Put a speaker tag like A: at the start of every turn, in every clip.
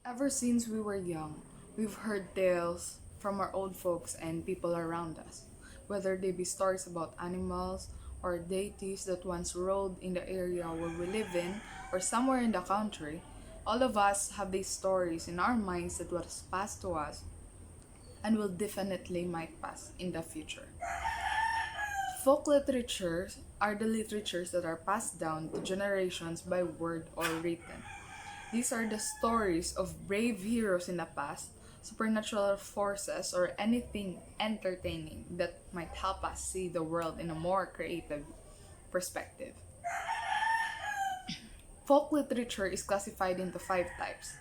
A: Ever since we were young, we've heard tales from our old folks and people around us, whether they be stories about animals or deities that once ruled in the area where we live in or somewhere in the country. All of us have these stories in our minds that was passed to us and will definitely might pass in the future. Folk literatures are the literatures that are passed down to generations by word or written. These are the stories of brave heroes in the past, supernatural forces, or anything entertaining that might help us see the world in a more creative perspective. Folk literature is classified into five types.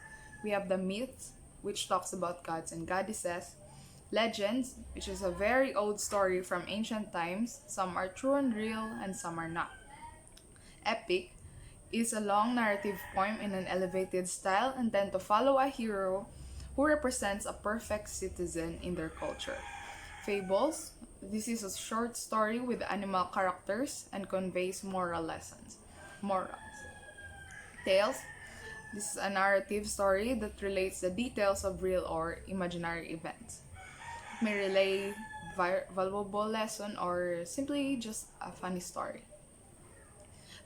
A: We have the myths, which talks about gods and goddesses; legends, which is a very old story from ancient times. Some are true and real, and some are not. Epic is a long narrative poem in an elevated style and tend to follow a hero who represents a perfect citizen in their culture. Fables, this is a short story with animal characters and conveys moral lessons. Morals. Tales, this is a narrative story that relates the details of real or imaginary events. It may relay valuable lesson or simply just a funny story.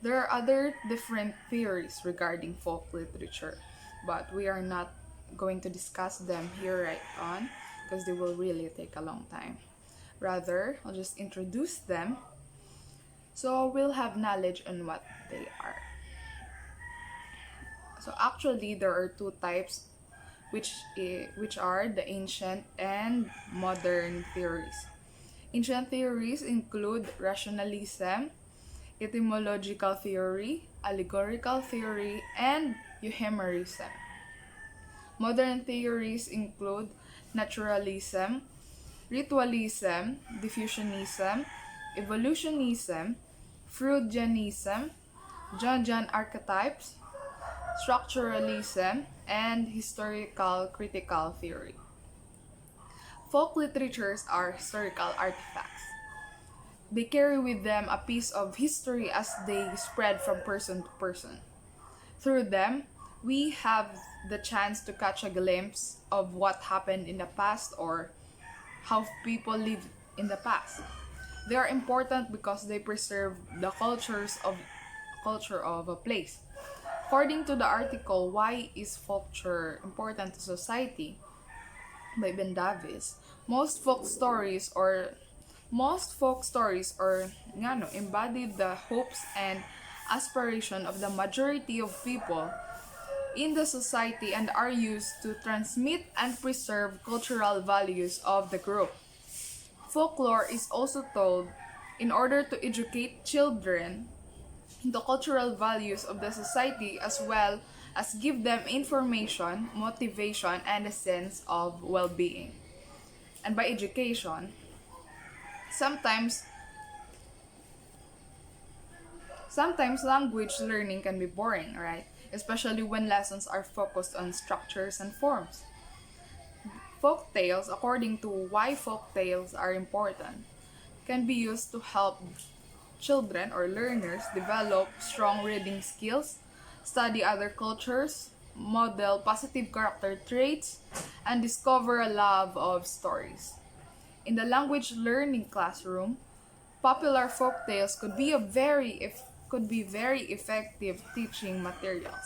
A: There are other different theories regarding folk literature, but we are not going to discuss them here right on because they will really take a long time. Rather, I'll just introduce them so we'll have knowledge on what they are. So actually, there are two types which are the ancient and modern theories. Ancient theories include rationalism, etymological theory, allegorical theory, and euhemerism. Modern theories include naturalism, ritualism, diffusionism, evolutionism, Freudianism, Jungian archetypes, structuralism, and historical critical theory. Folk literatures are historical artifacts. They carry with them a piece of history as they spread from person to person. Through them, we have the chance to catch a glimpse of what happened in the past or how people lived in the past. They are important because they preserve the culture of a place. According to the article Why is Folklore Important to Society by Ben Davis, most folk stories embody the hopes and aspiration of the majority of people in the society and are used to transmit and preserve cultural values of the group. Folklore is also told in order to educate children in the cultural values of the society as well as give them information, motivation, and a sense of well-being. And by education, Sometimes sometimes language learning can be boring, right? Especially when lessons are focused on structures and forms. Folk tales, according to why folk tales are important, can be used to help children or learners develop strong reading skills, study other cultures, model positive character traits, and discover a love of stories. In the language learning classroom, popular folk tales could be very effective teaching materials.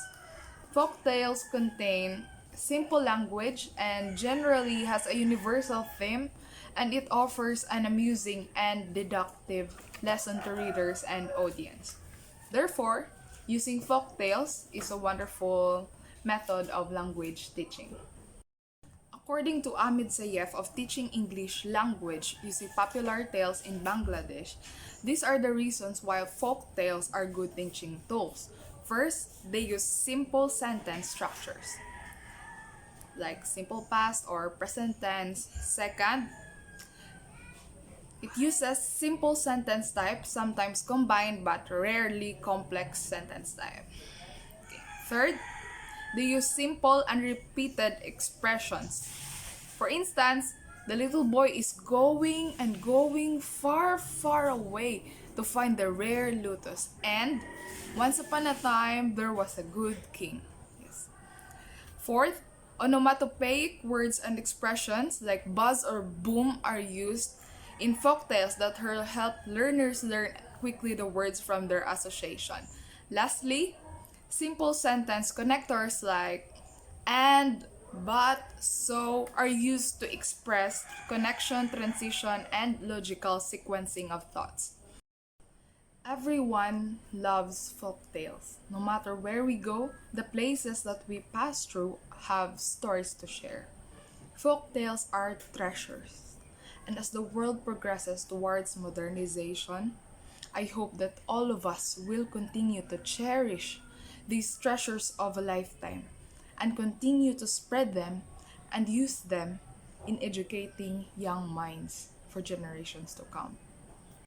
A: Folk tales contain simple language and generally has a universal theme, and it offers an amusing and deductive lesson to readers and audience. Therefore, using folk tales is a wonderful method of language teaching. According to Ahmed Sayef of Teaching English Language using popular tales in Bangladesh, these are the reasons why folk tales are good teaching tools. First, they use simple sentence structures, like simple past or present tense. Second, it uses simple sentence type, sometimes combined but rarely complex sentence type. Okay. Third, they use simple and repeated expressions. For instance, the little boy is going and going far, far away to find the rare lotus, and once upon a time there was a good king. Yes. Fourth, Onomatopoeic words and expressions like buzz or boom are used in folktales that help learners learn quickly the words from their association. Lastly, simple sentence connectors like and, but, so are used to express connection, transition, and logical sequencing of thoughts. Everyone loves folk tales. No matter where we go, the places that we pass through have stories to share. Folk tales are treasures. And as the world progresses towards modernization, I hope that all of us will continue to cherish these treasures of a lifetime and continue to spread them and use them in educating young minds for generations to come.